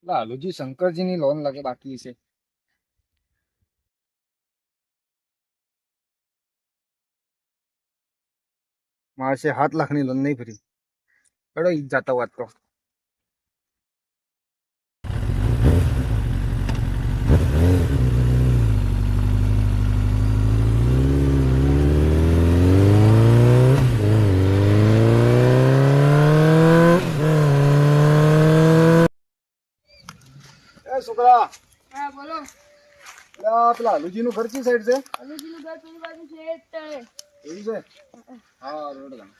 લાલુજી શંકરજીની loan લાગે બાકી છે. મારે છે 7 લાખની લોન નહીં ભરી. હેડો ઈ જ જાતા વાત તો. એ છોકરા, હા બોલો. પેલા લાલુજીનું ઘર કઈ સાઈડ છે? અનુજીનું ઘર પેલી બાજુ છે એ જ તળે. એવું છે? હા રોડ ગામ.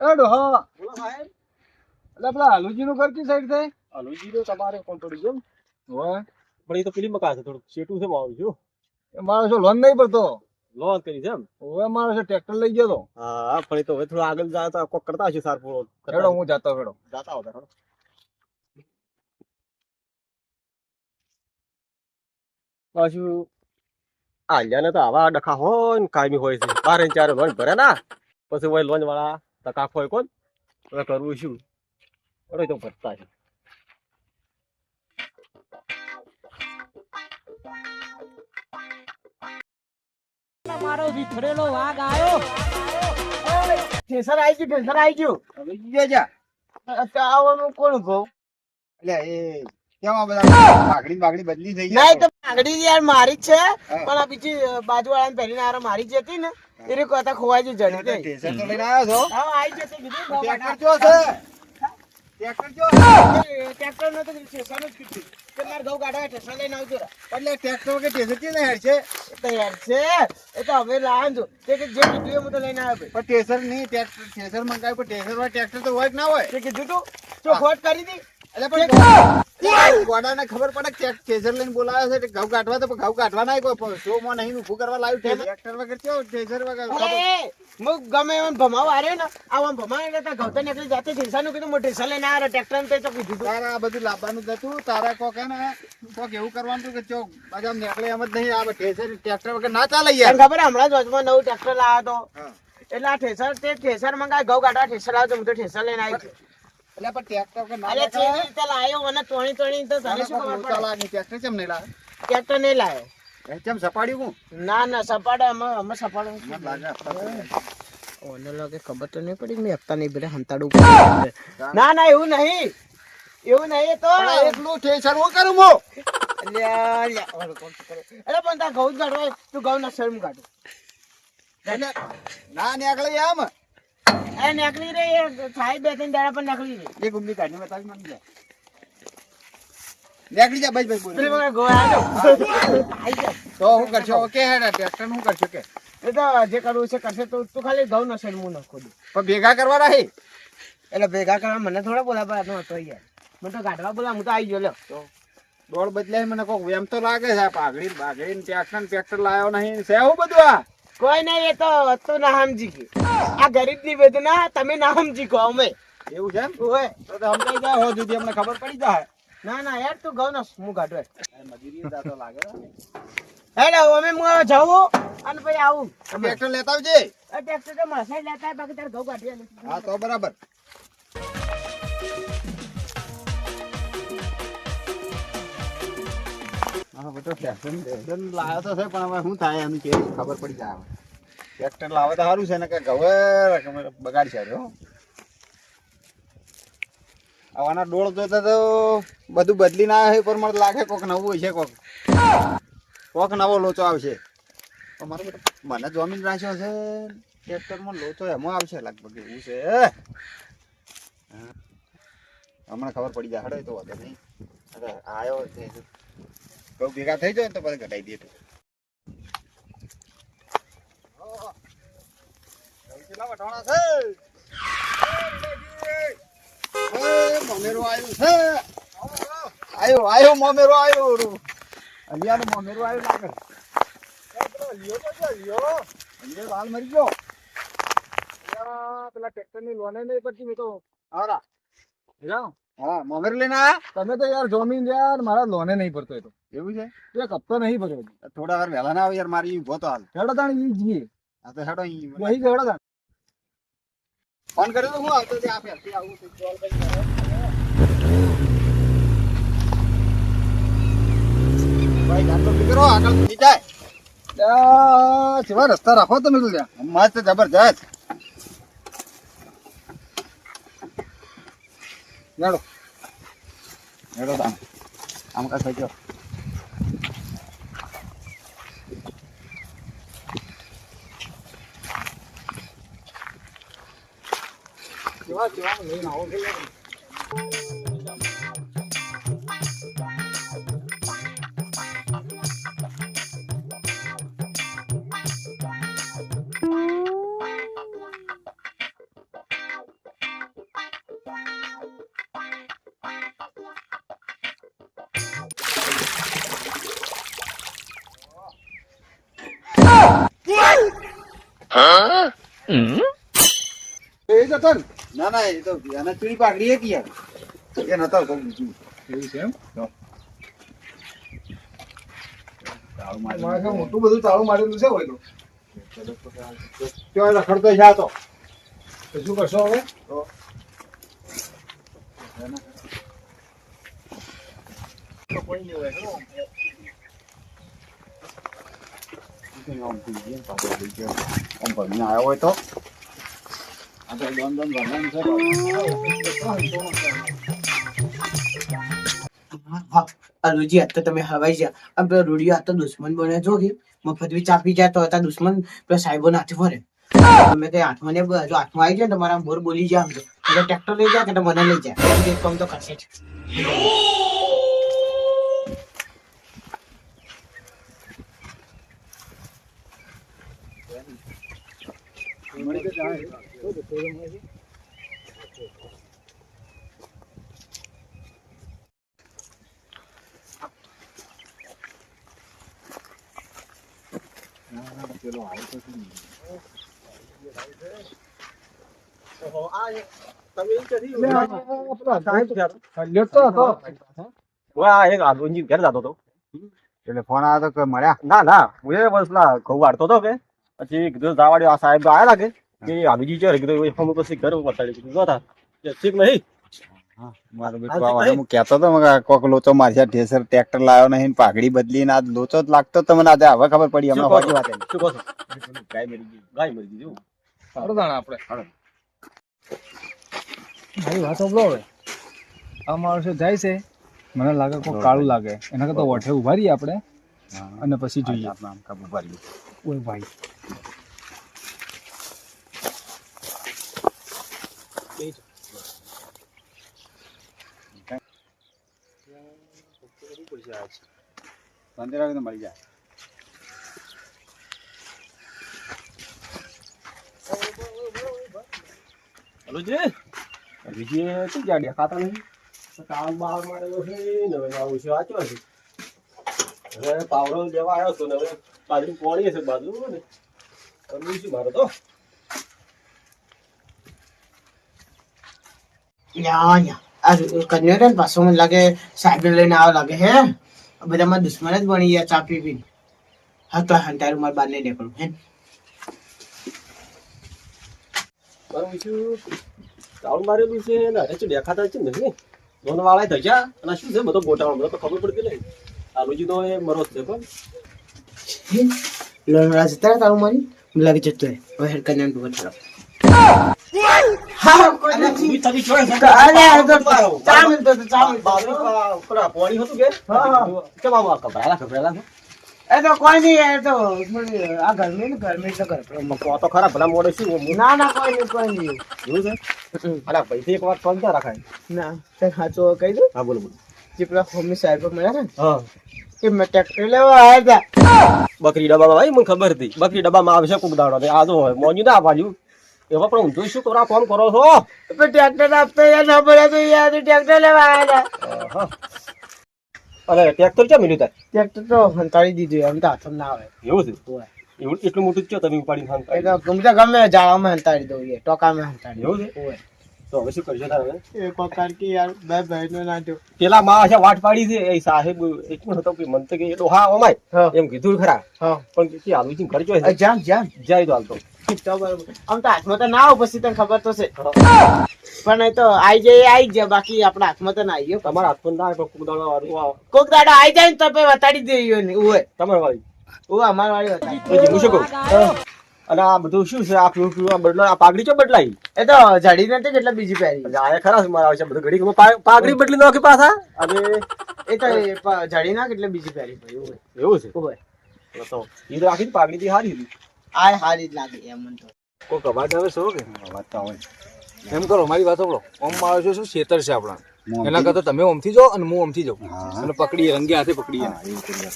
એ ડોહા, બોલો સાહેબ. એટલે પેલા લાલુજીનું ઘર કઈ સાઈડ છે? અનુજી તો તમારે કોણ પડી ગયો હોય પણ એ તો પેલી મકાન છે થોડુંક શેટું છે મારું છું એ મારો શું લોન નહીં ભરતો? લોન કરી છે એમ. હવે મારો છે ટ્રેક્ટર લઈ ગયો તો. હા પણ એ તો હવે થોડું આગળ જાય તો કોક કરતા હશે સાર પૂરો હેડો હું જાતો હેડો. જાતા હોતા હેડો. પાછું આલ્યાને તો આવા ડખા હોય ને કાયમી હોય છે 12 ને 4 લોન ભરે ના પછી હોય લોન વાળા તકાફ હોય કોણ હવે કરવું શું હવે તો ભરતા છે. મારો વિખરેલો વાઘ આયો. ઠેસર આવી ગયું. હવે ગયો જા. આવવાનું કોણ ભાવ? એટલે એ કેવા બધા બાગડી બદલી થઈ ગઈ. નહીં તો પાઘડી યાર મારી જ છે હા. પણ આ બીજી બાજુ વાળાને પહેરીને આરો મારી જ હતી ને એ રે કોતા ખોવાઈ જ જણી ગઈ. ઠેસર તો લઈને આવ્યો છો. હા આવી જશે કીધું ટ્રેક્ટર જો છે. ટ્રેક્ટર જો છે. ટ્રેક્ટર નો તો સ્ટેશન જ કીધું કે મારે ઘઉં કાઢવા સ્ટેશન લઈને આવજો રા. એટલે ટ્રેક્ટર વગર ઠેસર કેને હેડ છે? એ તો યાર છે એ તો હવે લાવજો તે કે જે કીધું એ હું તો લઈને આવ્યો ભાઈ. પણ ઠેસર નહીં, ઠેસર મંગાવ્યું પણ ઠેસર વાળા ટ્રેક્ટર તો હોય કે ના હોય? તે કીધું તું ચોખવટ કરી દી. એટલે પણ ગોડાને ખબર પડે કે ઠેસર લઈને બોલાવે છે ઘઉં કાઢવા તો ઘઉં કાઢવા ના કોઈ શો માં નહીં ઊભું કરવા લાવ્યું ટ્રેક્ટર વગર કેવું ઠેસર વગર અરે, હું ગમે એમ ભમાવ આવ્યો ને આમ ભમાવ એટલે ઘઉં તો નીકળી જાતે ઢેસાનું કીધું મોટે ઢેસા લઈને આવ્યો ટ્રેક્ટર ને તો કીધું તું. તારા આ બધું લાવવાનું જ હતું. તારા કોક હે ને કોક એવું કરવાનું હતું કે ચોક બાજુ આમ નીકળે એમ જ નહીં. આ ઠેસર ટ્રેક્ટર વગર ના ચાલે તને યાર. ખબર હમણાં જ વચમાં નવું ટ્રેક્ટર લાવ્યો તો હા. એટલે આ ઠેસર મંગાય ઘઉં કાઢવા ઠેસર લાવજો હું તો ઠેસર લઈને આવી છું. એટલે પણ ટ્રેક્ટર વગર ના અરે ચાલે. કેવી રીતે લાવ્યો મને તોણી તો તને શું ખબર પડે? ચાલે ટ્રેક્ટર કેમ નહીં લાવે? ટ્રેક્ટર નહીં લાવ્યો. કેમ સપાડ્યું હું? ના સપાડે અમે સપાડે મને લાગે ઓને લાગે ખબર તો નહીં પડી મેં હપ્તા નહીં ભરે હંતાડું પડે. ના એવું નહીં એ તો પણ એટલું ઠેસર હું કરું હું? અરે પણ તાર ઘઉં જ કાઢવા તું ઘઉં ના શરમ કાઢું એટલે ના નીકળે આમ એ નીકળી રે એ થાય 2-3 દાડા પણ નીકળી રે. એક ઉમની કાઢી બતાવી મને જા. નીકળી જા ભાઈ બોલ. પેલી મને ઘઉં આવી જાય તો હું કરશો? ઓકે હેડા ટ્રેક્ટર હું કરશો કે એ તો જે કરવું છે કરશે તો તું ખાલી ઘઉં ના શરમ નાખો દે. પણ ભેગા કરવા રહી. એટલે ભેગા કરવા મને થોડા બોલાવવાનો હતો યાર. મને તો કાઢવા બોલા હું તો આવી ગયો લ્યો. દોડ બદલાય મને કોક એમ તો લાગે છે. આ પાઘડી ટ્રેક્ટર લાયો નહીં છે એવું બધું આ. કોઈ નહીં એ તો ના સમજી ગયું. આ ગરીબ ની વેદના તમે ના સમજી કહો અમે એવું છે એમ? ઓય. તો સમજાઈ જાય હો જુદી અમને ખબર પડી જાય. ના યાર તું ઘઉં ના હું કાઢવે મજૂરી તો લાગે. હેડો અમે હું જાઉં અને પછી આવું. ટ્રેક્ટર લેતા આવજે. આ ટ્રેક્ટર તો મસાઈ લેતા બાકી તારે ઘઉં કાઢી હા તો બરાબર. હા બેટો ટ્રેક્ટર લાવ્યો તો છે પણ હવે શું થાય એનું કેવી ખબર પડી જાય. ટ્રેક્ટર લાવે તો સારું છે ને કે ઘવે બગાડ છે હો. આવાના ડોળ જોતા તો બધું બદલી ના આવે પણ મને લાગે કોક નવું હશે. કોક નવો લોચો આવશે. અમારે મને જમીન રાખ્યો છે ટ્રેક્ટરમાં લોચો એમાં આવશે લગભગ એવું છે. હમણાં ખબર પડી જાય. હડો તો વાંધો નહીં. અરે આવ્યો બહુ ભેગા થઈ જાય ને તો પછી ઘટાઈ દે. કેટલા વટાણા છે? મોમેરો આવ્યું છે. આવ્યો મોમેરો આવ્યો. અલિયાનો મોમેરો આવ્યો લાગે. અલિયો લાલ મરી ગયો. પેલા ટ્રેક્ટર ની લોને નહીં પડતી મેં તો આવરા જાઉં હા મમેર લઈને આયા તમે તો યાર જોમીન યાર મારા લોને નહીં ભરતો એ તો એવું છે એક હપ્તો નહીં ભર્યો હજી. થોડા વાર વહેલા ના આવે યાર મારી ઉભો તો હાલ હેડો તાણ ઈ જીએ આ તો હેડો ઈ વહી ગયો હેડો તાણ. ફોન કર્યો તો હું આવતો ત્યાં પહેરથી આવું તો કોલ કરી કરે. ભાઈ ગાડી તો ઉભી કરો આગળ વધી જાય આ કેવા રસ્તા રાખો તમે તો ત્યાં. મસ્ત જબરજસ્ત હેડો હેડો તાન આમ કા થઈ ગયો કેવા કેવા લઈને આવો કે એ જતો ને ના ના એ તો એને ચીડી પાકડી એક યાર એ નતો તો બીજું એવું છે એમ તાળું મારે મારી તો મોટું બધું તાળું મારેલું છે હોય તો ક્યાં રખડતો છે આ તો તો શું કરશો હવે આમ ભણીને આવ્યો હોય તો આ તો દોન દોન ભરવાનું છે આ રોજી આજ તો તમે હવાઈ જા આ પેલો રૂડિયો આ તો દુશ્મન બને જો કે મફત ચાપી જાય તો હતા દુશ્મન પેલા સાહેબો હાથે ફરે તમે કઈ હાથમાં ને જો હાથમાં આવી જાય ને તમારા બોર બોલી જાય આમ તો એટલે ટ્રેક્ટર લઈ જાય કે મને લઈ જાય એક કામ તો કરશે જ એટલે ફોન આવ્યો તો કે મળ્યા ના ના હું એ બસ ના ઘઉં વાળતો હતો કે પછી કીધું દાવાડી આ સાહેબ આયા લાગે કે આબીજી છે કીધું હું પછી ઘર બતાડી કીધું નતા ઠીક નહીં મારો બેટો આવવાનો હું કહેતો તો મગર કોક લોચો મારશે ઠેસર ટ્રેક્ટર લાવ્યો નહીં ને પાઘડી બદલીને આ લોચો જ લાગતો તો મને આજે હવે ખબર પડી હમણાં ખોટી વાત એની. શું કહો છો ગાય મરી ગઈ એવું સારું તાણ આપણે મારી વાત સાંભળો હવે આ માણસો જાય છે મને લાગે કોઈ કાળું લાગે એના કરતા ઓઠે ઉભા રહીએ આપણે અને પછી જોઈએ આપણે આમ કાબુ પાડીએ. ઓય ભાઈ સાંજે વાગે તો મળી જાય. હલો જી બીજી શું જ્યાં દેખાતા નહીં કામ બહાર મારેલો છે ને હવે આવું છે વાંચો છે હવે પાવડો લેવા આવ્યો હતો ને હવે બાજુ પોણી છે બાજુ ને કરવું શું મારે તો આ કન્યા ને પાછો મને લાગે સાહેબ લઈને આવ લાગે હે બધામાં દુશ્મન જ બની ગયા ચા પી પી હા તો હંતારું મારે બહાર નહીં નીકળું હે કરવું શું તાળું મારેલું છે ને હવે શું દેખાતા છે નહીં દોન વાળા થઈ ગયા અને શું છે બધો ગોટાળો બધો તો ખબર પડતી નહીં આ બીજું તો એ મરો જ છે પણ લોનવાળા જતા રહ્યા તારું મારી મને લાગે જતો રહે હવે હેડ કન્યા નું બચારો હા કોઈ નથી તારી ચોઈસ અરે આ તો ચા મિલતો તો ચા મિલતો બાજુ પેલા પોણી હતું કે હા. કેમ આવું કપડાલા એ તો કોઈ નહીં એ તો આ ગરમી ને ગરમી તો ઘર તો ખરા ભલા મોડે શું ના ના કોઈ નહીં એવું છે અલા પૈસા એક વાર કોણ રાખાય ના તે સાચું કહી દઉં હા બોલો બોલો જે પેલા હોમી સાહેબ મળ્યા ને હા કે મેં ટ્રેક્ટર લેવા આવ્યા હતા બકરી ડબ્બામાં ભાઈ મને ખબર હતી બકરી ડબ્બામાં આવશે કોક દાડો આ જો મોંજુ ના બાજુ એવા પણ હું જોઈ શું કરો ફોન કરો છો ટ્રેક્ટર આપતો યાર ના પડે તો યાર ટ્રેક્ટર લેવા આવ્યા હતા અરે ટ્રેક્ટર ક્યાં મળ્યું તાર ટ્રેક્ટર તો હંતાડી દીધું એમ તો હાથમાં ના આવે એવું છે એવું એટલું મોટું જ છો તમે ઉપાડી એ તો ગમે જાળામાં હંતાડી દઉં એ ટોકામાં હંતાડી એવું છે? ઓય તો હવે શું કરશો તારે હવે? એ કોકાર કે યાર બે બહેનો ના જો પેલા માં છે વાટ પાડી છે એ સાહેબ એટલું હતો કે મન તો કે એ ડોહા અમાય હા. એમ કીધું ખરા હા પણ કે હાલ વિચિંગ કરજો છે. જામ જામ જાય તો હાલ તો તો બરાબર. આમ તો હાથમાં તો ના આવો પછી તને ખબર તો છે પણ એ તો આઈ જાય બાકી આપણા હાથમાં તો ના આવ્યો તમારા હાથમાં ના આવે પણ કુદાળો વાળું આ કોક દાડો આઈ જાય ને તો પછી વતાડી દઈએ ને ઓય તમારી વાળી ઓ અમાર વાળી વતાડી પછી હું શું કહું અને આ બધું શું છે આ પીવું આ બદલો આ પાઘડી ચો બદલાઈ એ તો જડી નથી કેટલા બીજી પહેરી એટલે આ ખરા છે મારા આવશે બધું ઘડી પાઘડી બદલી નાખી પાછા અને એ તો જડી ના કેટલા બીજી પહેરી ભાઈ ઓય એવું છે ઓય તો એ તો આખી પાઘડી થી હારી હતી. આ હારી જ લાગે એમ મને તો કોક અવાજ આવે છો કે વાત તો હોય. એમ કરો મારી વાત સાંભળો ઓમ મારો છો શું ખેતર છે આપણા એના કરતા તમે ઓમથી જાઓ અને હું ઓમથી જાઉં હા. અને પકડીએ રંગે હાથે પકડીએ હા, એવું કરીએ.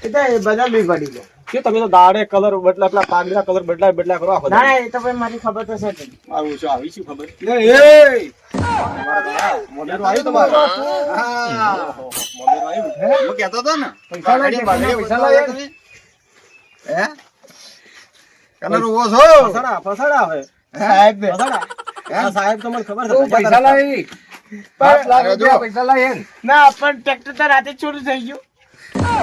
એ તો બદલવી પડી લો કે તમે તો દાડે કલર બદલા પેલા પાઘડીના કલર બદલા કરો આખો ના ના એ તો ભાઈ મારી ખબર તો છે જ. મારું શું આવી શું ખબર મોઢેરું આવ્યું તમારું હા. મોઢેરું આવ્યું હું કહેતો હતો ને પૈસા લાગે, પૈસા લાગે. તમે? હે કલર ઉભો છો ફસાડા હવે સાહેબ બે. ફસાડા આ સાહેબ તમને ખબર છે પૈસા લાવી પણ- 5 લાખ રૂપિયા પૈસા લાવી એમ. ના પણ ટ્રેક્ટર તો રાતે ચોરી થઈ ગયું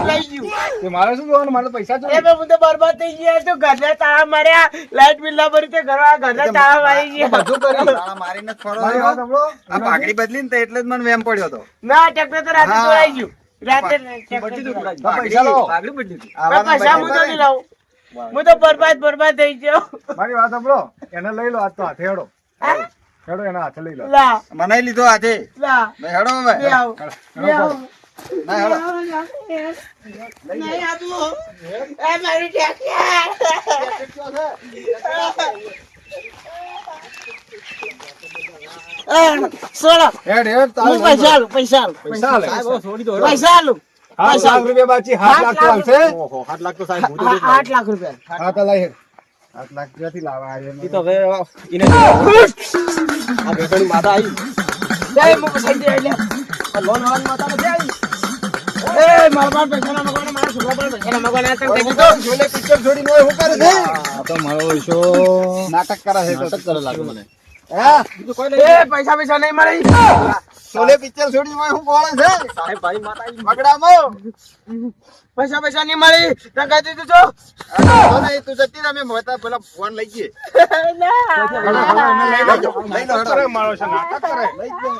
લઈ ગયું તે મારે શું જોવાનું મારે પૈસા એ જોઈએ. ભાઈ હું તો બરબાદ થઈ ગયા તો ઘરના તાળા માર્યા લાઈટ બિલ ના ભરી તે ઘરના તાળા મારી ગયા બધું કરી તાળા મારીને જ ફરો મારી છો. વાત સાંભળો. આ પાઘડી બદલી ને એટલે જ મને વેમ પડ્યો હતો ના ટ્રેક્ટર તો રાતે હા. ચોરાઈ ગયું રાતે બદલી ટ્રેક્ટર દીધું ચોરાઈ કદાચ. પૈસા લાવો. પાઘડી બદલી દીધી. ગયું. પણ પૈસા હું તો નહીં લાવું હું તો બરબાદ થઈ ગયો મારી વાત સાંભળો એને લઈ લો આજ તો હાથે હેડો હા? હેડો એના હાથે લઈ લો લા મનાઈ લીધો હાથે લા ભાઈ હેડો બે હવે આવ બે આવ ના હેડો નહીં આપું એ મારું સોળો હેડ હેડ તારે હું પૈસા આલું પૈસા આલું પૈસા લે સાહેબ હવે છોડી દો હેડો. પૈસા આલું 7 લાખ રૂપિયા બાકી 7 લાખ તો હાલશે. ઓહો 7 લાખ તો સાહેબ ભૂલી ગયો. 8 લાખ રૂપિયા હા તો લઈ હેડ 7 લાખ ક્યાંથી લાવવા આ ઈ તો હવે ઈને આ બેસણી માતા આવી જય મુક સંજય લે આ લોન વાળાની માતા નથી આવી એ મારા બાપ પૈસા ના મગવાના મારા છોકરા પર પૈસા ના મગવાના તને કહી દીધું જોને પિક્ચર છોડીને ઓય હું કરે છે આ તો મારો ઈશો નાટક કરે છે નાટક કરે લાગે મને. હે બીજું કોઈ એ નહીં પૈસા નહીં મળી છોલે પિક્ચર છોડીને ઓય હું બોલે છે સાહેબ ભાઈ માતા આવી પકડામો પૈસા નહીં મળી તને કહી દીધું છો તો નહીં તું જતી રહે, અમે મોટા પેલા ફોન લઈ ગયે ના લઈ લો હેડો. નાટક કરે મારો છે નાટક કરે લઈ જ જઈએ.